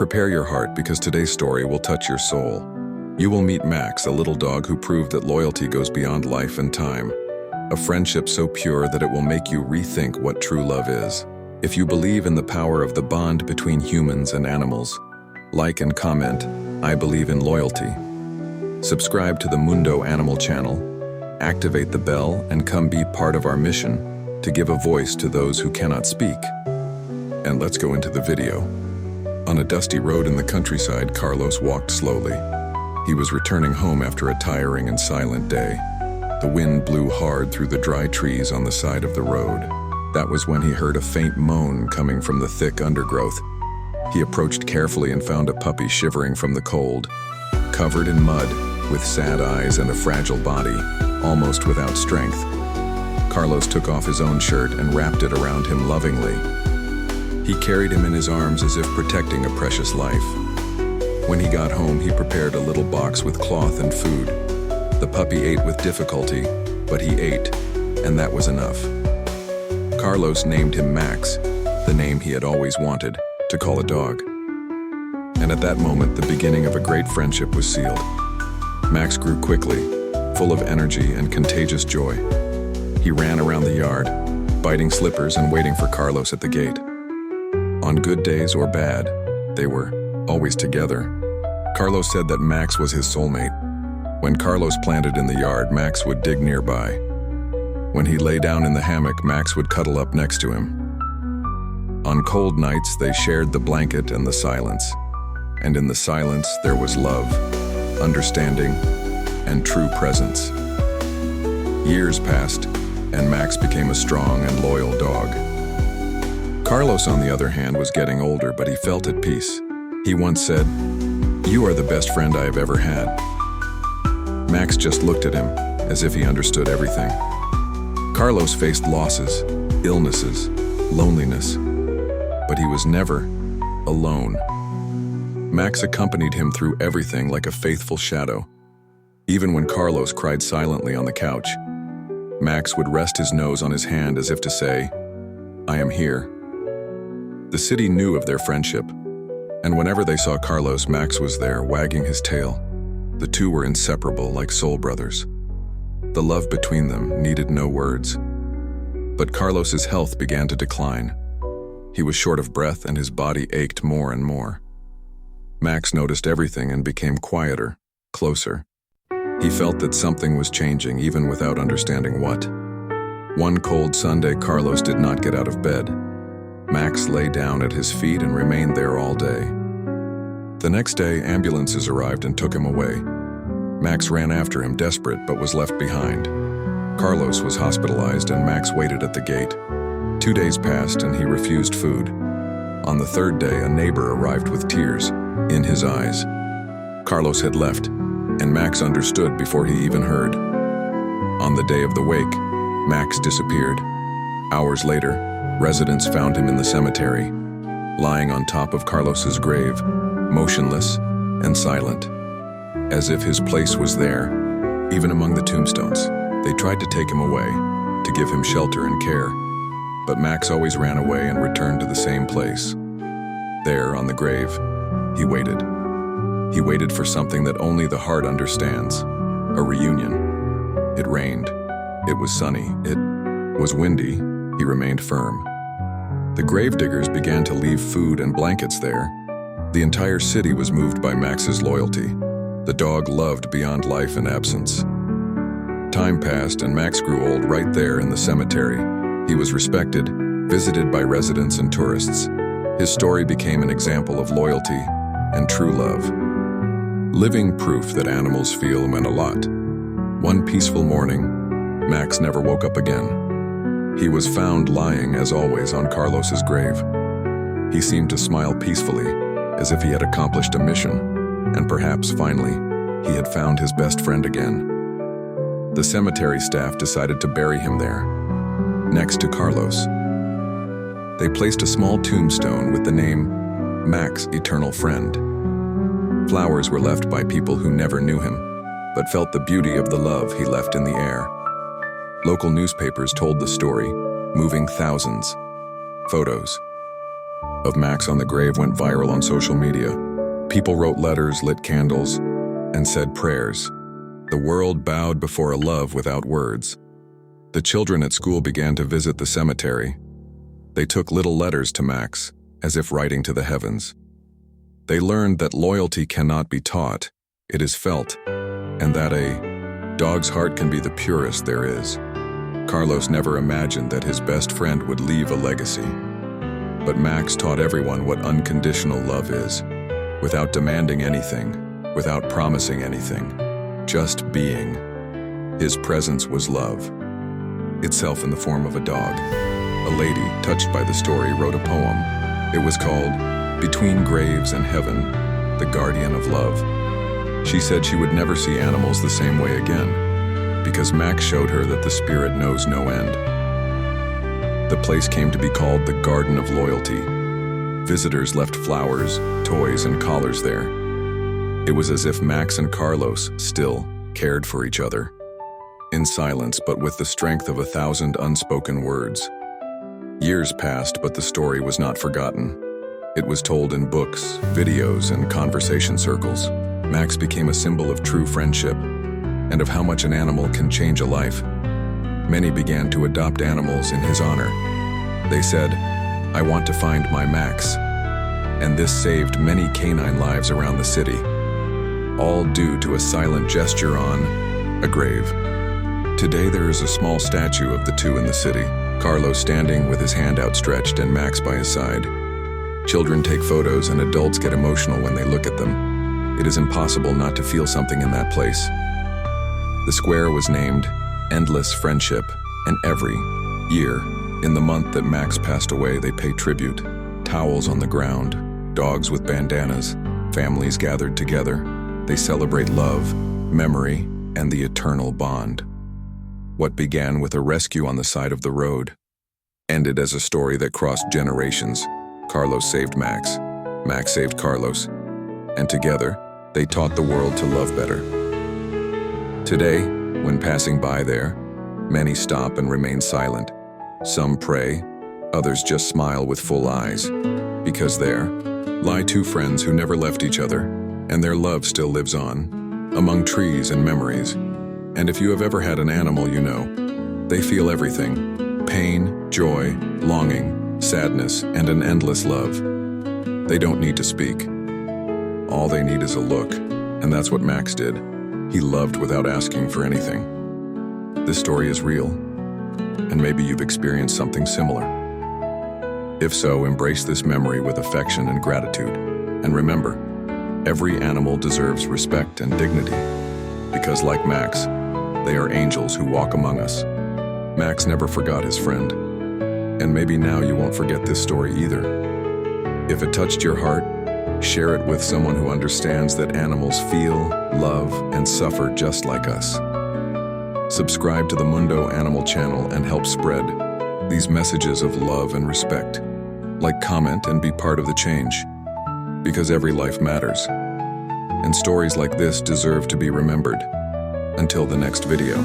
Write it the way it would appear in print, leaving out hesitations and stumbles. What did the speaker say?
Prepare your heart because today's story will touch your soul. You will meet Max, a little dog who proved that loyalty goes beyond life and time. A friendship so pure that it will make you rethink what true love is. If you believe in the power of the bond between humans and animals, like and comment, "I believe in loyalty." Subscribe to the Mundo Animal channel, activate the bell, and come be part of our mission to give a voice to those who cannot speak. And let's go into the video. On a dusty road in the countryside, Carlos walked slowly. He was returning home after a tiring and silent day. The wind blew hard through the dry trees on the side of the road. That was when he heard a faint moan coming from the thick undergrowth. He approached carefully and found a puppy shivering from the cold, covered in mud, with sad eyes and a fragile body, almost without strength. Carlos took off his own shirt and wrapped it around him lovingly. He carried him in his arms as if protecting a precious life. When he got home, he prepared a little box with cloth and food. The puppy ate with difficulty, but he ate, and that was enough. Carlos named him Max, the name he had always wanted to call a dog. And at that moment, the beginning of a great friendship was sealed. Max grew quickly, full of energy and contagious joy. He ran around the yard, biting slippers and waiting for Carlos at the gate. On good days or bad, they were always together. Carlos said that Max was his soulmate. When Carlos planted in the yard, Max would dig nearby. When he lay down in the hammock, Max would cuddle up next to him. On cold nights, they shared the blanket and the silence. And in the silence, there was love, understanding, and true presence. Years passed, and Max became a strong and loyal dog. Carlos, on the other hand, was getting older, but he felt at peace. He once said, "You are the best friend I have ever had." Max just looked at him, as if he understood everything. Carlos faced losses, illnesses, loneliness, but he was never alone. Max accompanied him through everything like a faithful shadow. Even when Carlos cried silently on the couch, Max would rest his nose on his hand as if to say, "I am here." The city knew of their friendship, and whenever they saw Carlos, Max was there, wagging his tail. The two were inseparable, like soul brothers. The love between them needed no words. But Carlos's health began to decline. He was short of breath and his body ached more and more. Max noticed everything and became quieter, closer. He felt that something was changing even without understanding what. One cold Sunday, Carlos did not get out of bed. Max lay down at his feet and remained there all day. The next day, ambulances arrived and took him away. Max ran after him, desperate, but was left behind. Carlos was hospitalized and Max waited at the gate. 2 days passed and he refused food. On the third day, a neighbor arrived with tears in his eyes. Carlos had left, and Max understood before he even heard. On the day of the wake, Max disappeared. Hours later, residents found him in the cemetery, lying on top of Carlos's grave, motionless and silent, as if his place was there, even among the tombstones. They tried to take him away, to give him shelter and care, but Max always ran away and returned to the same place. There, on the grave, he waited. He waited for something that only the heart understands, a reunion. It rained. It was sunny. It was windy. He remained firm. The gravediggers began to leave food and blankets there. The entire city was moved by Max's loyalty. The dog loved beyond life and absence. Time passed and Max grew old right there in the cemetery. He was respected, visited by residents and tourists. His story became an example of loyalty and true love. Living proof that animals feel meant a lot. One peaceful morning, Max never woke up again. He was found lying, as always, on Carlos's grave. He seemed to smile peacefully, as if he had accomplished a mission, and perhaps, finally, he had found his best friend again. The cemetery staff decided to bury him there, next to Carlos. They placed a small tombstone with the name Max, Eternal Friend. Flowers were left by people who never knew him, but felt the beauty of the love he left in the air. Local newspapers told the story, moving thousands. Photos, of Max on the grave went viral on social media. People wrote letters, lit candles, and said prayers. The world bowed before a love without words. The children at school began to visit the cemetery. They took little letters to Max, as if writing to the heavens. They learned that loyalty cannot be taught, it is felt, and that a dog's heart can be the purest there is. Carlos never imagined that his best friend would leave a legacy. But Max taught everyone what unconditional love is, without demanding anything, without promising anything, just being. His presence was love, itself in the form of a dog. A lady, touched by the story, wrote a poem. It was called Between Graves and Heaven, the Guardian of Love. She said she would never see animals the same way again, because Max showed her that the spirit knows no end. The place came to be called the Garden of Loyalty. Visitors left flowers, toys, and collars there. It was as if Max and Carlos still cared for each other. In silence, but with the strength of 1,000 unspoken words. Years passed, but the story was not forgotten. It was told in books, videos, and conversation circles. Max became a symbol of true friendship and of how much an animal can change a life. Many began to adopt animals in his honor. They said, "I want to find my Max." And this saved many canine lives around the city, all due to a silent gesture on a grave. Today there is a small statue of the two in the city, Carlos standing with his hand outstretched and Max by his side. Children take photos and adults get emotional when they look at them. It is impossible not to feel something in that place. The square was named Endless Friendship, and every year, in the month that Max passed away, they pay tribute. Towels on the ground, dogs with bandanas, families gathered together. They celebrate love, memory, and the eternal bond. What began with a rescue on the side of the road ended as a story that crossed generations. Carlos saved Max, Max saved Carlos, and together, they taught the world to love better. Today, when passing by there, many stop and remain silent. Some pray, others just smile with full eyes, because there lie two friends who never left each other, and their love still lives on, among trees and memories. And if you have ever had an animal, you know, they feel everything: pain, joy, longing, sadness, and an endless love. They don't need to speak. All they need is a look, and that's what Max did. He loved without asking for anything. This story is real, and maybe you've experienced something similar. If so, embrace this memory with affection and gratitude. And remember, every animal deserves respect and dignity, because like Max, they are angels who walk among us. Max never forgot his friend, and maybe now you won't forget this story either. If it touched your heart, share it with someone who understands that animals feel, love, and suffer just like us. Subscribe to the Mundo Animal channel and help spread these messages of love and respect. Like, comment, and be part of the change, because every life matters. And stories like this deserve to be remembered. Until the next video.